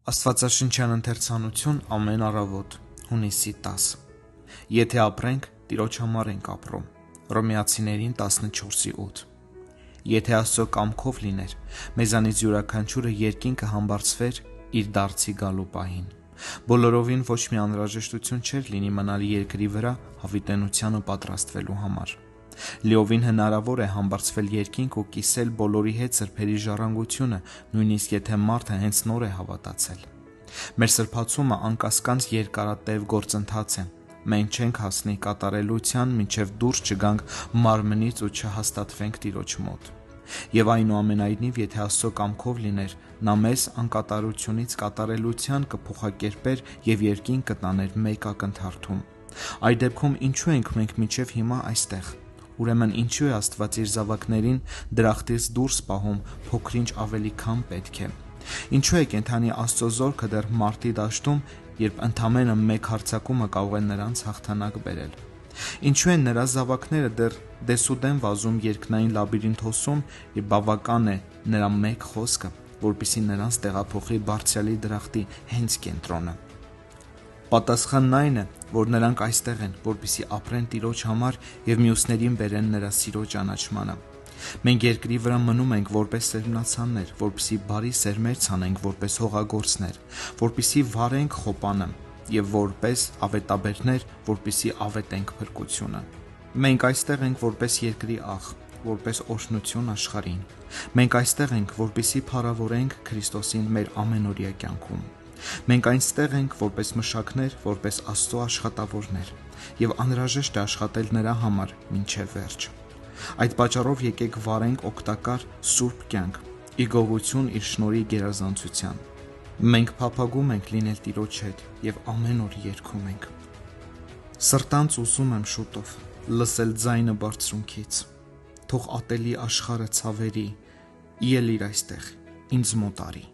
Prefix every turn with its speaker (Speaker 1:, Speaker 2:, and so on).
Speaker 1: Աստվածաշնչյան ընթերցանություն ամեն առավոտ, հունիսի 10։ Եթե ապրենք, Տիրոջ համար ենք ապրում։ Հռոմեացիներին 14:8։ Եթե Աստծո կամքով լիներ, մեզանից յուրաքանչյուրը երկինքը համբարձվեր իր դարձի գալու պահին։ Բոլորովին ոչ մի անհրաժեշտություն չէր լինի մնալ երկրի վրա հավիտենությանը պատրաստվելու համար։ Լիովին հնարավոր է համբարձվել երկինք ու կիսել բոլորի հետ սրբերի ժառանգությունը, նույնիսկ եթե մարդը հենց նոր է հավատացել։ Մեր սրբացումը անկասկած երկարատև գործընթաց է։ Մենք չենք հասնի կատարելության, մինչև դուրս չգանք մարմնից ու չհաստատվենք Տիրոջ մոտ։ Եվ այնուամենայնիվ, եթե Աստծո կամքով լիներ, նա մեզ անկատարությունից կատարելության կփոխակերպեր եւ երկինք կտաներ մեկ ակնթարթում։ Այդ դեպքում ինչու ենք մենք մինչև հիմա այստեղ։ Ուրեմն ինչու է Աստված իր զավակներին դրախտից դուրս պահում փոքրինչ ավելի քան պետք է։ Ինչու է կենդանի Աստծո զորքը դեռ մարտի դաշտում, երբ ընդամենը մեկ հարձակումը կարող է նրանց հաղթանակ բերել։ Ինչու են նրա զավակները դեռ դեսուդեն վազում երկնային լաբիրինթոսում, եւ բավական է նրա մեկ խոսքը, որպեսզի նրանց տեղափոխի բարձրալի դրախտի հենց կենտրոնը։ Պատասխանն այն է, որ նրանք այստեղ են, որպեսզի ապրեն Տիրոջ համար եւ մյուսներին բերեն նրա սիրո ճանաչմանը։ Մենք երկրի վրա մնում ենք որպես սերմնացաններ, որպեսզի բարի սերմեր ցանենք որպես հողագործներ, որպեսզի վարենք խոպանը եւ որպես ավետաբերներ, որպեսզի ավետենք փրկությունը։ Մենք այստեղ ենք որպես երկրի աղ, որպես օրհնություն աշխարհին։ Մենք այստեղ ենք, որպեսզի փառավորենք Քրիստոսին մեր ամենօրյա կյանքում։ Մենք այստեղ ենք որպես մշակներ, որպես Աստծո աշխատավորներ, եւ անհրաժեշտ է աշխատել նրա համար մինչև վերջ։ Այդ պատճառով եկեք վարենք օգտակար սուրբ կյանք, ի գովություն իր շնորհի գերազանցության։ Մենք փափագում ենք լինել Տիրոջ հետ եւ ամեն օր երգում ենք. Սրտանց ուզում եմ շուտով լսել ձայնը բարձրունքից, թող ատելի աշխարհը ցավերի, ելիր այստեղ ինձ մոտ արի։